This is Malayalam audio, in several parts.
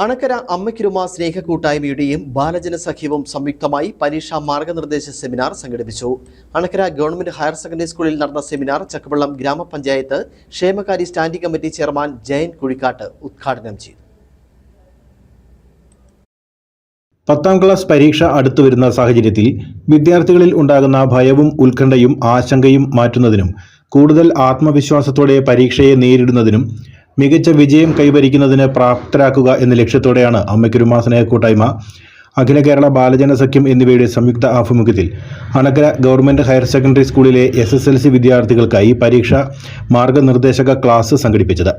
അണക്കര അമ്മയ്ക്കുരുമ സ്നേഹക്കൂട്ടായ്മയുടെയും ബാലജന സഖ്യവും സംയുക്തമായി പരീക്ഷാ മാർഗനിർദ്ദേശ സെമിനാർ സംഘടിപ്പിച്ചു. അണക്കര ഗവൺമെന്റ് ഹയർ സെക്കൻഡറി സ്കൂളിൽ നടന്ന സെമിനാർ ചക്കവള്ളം ഗ്രാമപഞ്ചായത്ത് ക്ഷേമകാര്യ standing committee chairman Jayan Kuzhikattu ഉദ്ഘാടനം ചെയ്തു. 10ാം ക്ലാസ് പരീക്ഷ അടുത്തുവരുന്ന സാഹചര്യത്തിൽ വിദ്യാർത്ഥികളിൽ ഉണ്ടാകുന്ന ഭയവും ഉത്കണ്ഠയും ആശങ്കയും മാറ്റുന്നതിനും കൂടുതൽ ആത്മവിശ്വാസത്തോടെ പരീക്ഷയെ നേരിടുന്നതിനും മികച്ച വിജയം കൈവരിക്കുന്നതിന് പ്രാപ്തരാക്കുക എന്ന ലക്ഷ്യത്തോടെയാണ് അമ്മയ്ക്കുരുമ സ്നേഹക്കൂട്ടായ്മ, അഖില കേരള ബാലജന സഖ്യം എന്നിവയുടെ സംയുക്ത ആഭിമുഖ്യത്തിൽ അണക്കര ഗവൺമെന്റ് ഹയർ സെക്കൻഡറി സ്കൂളിലെ SSLC വിദ്യാർത്ഥികൾക്കായി പരീക്ഷാ മാർഗനിർദ്ദേശക ക്ലാസ് സംഘടിപ്പിച്ചത്.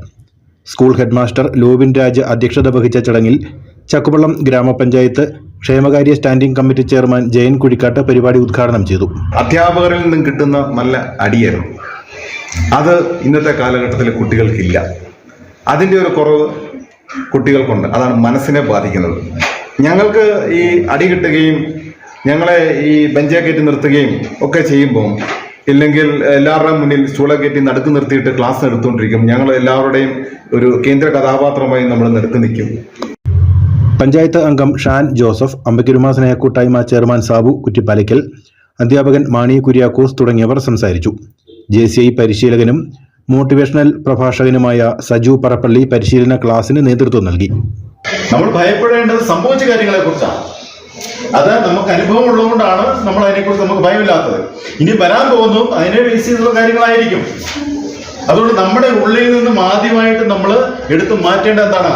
സ്കൂൾ ഹെഡ്മാസ്റ്റർ ലോവിൻ രാജ് അധ്യക്ഷത വഹിച്ച ചടങ്ങിൽ ചക്കുവള്ളം ഗ്രാമപഞ്ചായത്ത് ക്ഷേമകാര്യ standing committee chairman Jayan Kuzhikattu പരിപാടി ഉദ്ഘാടനം ചെയ്തു. അധ്യാപകരിൽ നിന്നും കിട്ടുന്ന നല്ല അടിയായിരുന്നു. അത് ഇന്നത്തെ കാലഘട്ടത്തിൽ കുട്ടികൾക്കില്ല. അതിൻ്റെ ഒരു കുറവ് കുട്ടികൾക്കുണ്ട്. അതാണ് മനസ്സിനെ ബാധിക്കുന്നത്. ഞങ്ങൾക്ക് ഈ അടി കിട്ടുകയും ഞങ്ങളെ ഈ ബെഞ്ചേ കയറ്റി നിർത്തുകയും ഒക്കെ ചെയ്യുമ്പോൾ, ഇല്ലെങ്കിൽ എല്ലാവരുടെയും മുന്നിൽ സ്റ്റൂളെ കയറ്റി നടുക്ക് നിർത്തിയിട്ട് ക്ലാസ് എടുത്തുകൊണ്ടിരിക്കും. ഞങ്ങൾ എല്ലാവരുടെയും ഒരു കേന്ദ്ര കഥാപാത്രമായി നമ്മൾ നടുക്ക് നിൽക്കും. പഞ്ചായത്ത് അംഗം ഷാൻ ജോസഫ്, അമ്മയ്ക്കുരുമ സ്നേഹക്കൂട്ടായ്മ ചെയർമാൻ സാബു കുറ്റിപ്പാലയ്ക്കൽ, അധ്യാപകൻ മാണി കുര്യാക്കോസ് തുടങ്ങിയവർ സംസാരിച്ചു. JCI പരിശീലകനും മോട്ടിവേഷണൽ പ്രഭാഷകനുമായ സജു പറപ്പള്ളി പരിശീലന ക്ലാസിന് നേതൃത്വം നൽകി. നമ്മൾ ഭയപ്പെടേണ്ടത് സംഭവിച്ച കാര്യങ്ങളെ കുറിച്ചാണ്. അത് നമുക്ക് അനുഭവം ഉള്ളതുകൊണ്ടാണ് നമ്മൾ അതിനെക്കുറിച്ച് നമുക്ക് ഭയമില്ലാത്തത്. ഇനി വരാൻ പോകുന്നു അതിനെ ബേസ് ചെയ്തുള്ള കാര്യങ്ങളായിരിക്കും. അതുകൊണ്ട് നമ്മുടെ ഉള്ളിൽ നിന്നും ആദ്യമായിട്ട് നമ്മൾ എടുത്തു മാറ്റേണ്ട എന്താണ്?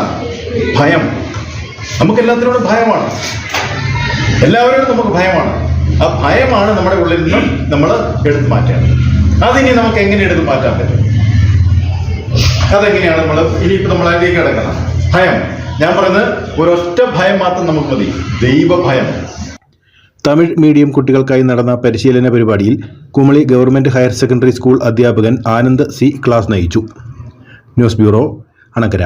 ഭയം. നമുക്ക് എല്ലാത്തിനോടും ഭയമാണ്, എല്ലാവരോടും നമുക്ക് ഭയമാണ്. ആ ഭയമാണ് നമ്മുടെ ഉള്ളിൽ നിന്നും നമ്മൾ എടുത്തു മാറ്റേണ്ടത്. അതിനി നമുക്ക് എങ്ങനെ എടുത്തു മാറ്റാൻ പറ്റും? അതെങ്ങനെയാണ്? ഇനിയിപ്പോൾ നമ്മൾ അതിലേക്ക് കിടക്കണം. ഭയം, ഞാൻ പറയുന്നത് ഒരൊറ്റ ഭയം മാത്രം നമുക്ക് മതി, ദൈവഭയം. തമിഴ് മീഡിയം കുട്ടികൾക്കായി നടന്ന പരിശീലന പരിപാടിയിൽ Kumily government higher secondary school അധ്യാപകൻ ആനന്ദ് C ക്ലാസ് നയിച്ചു. News bureau, Anakkara.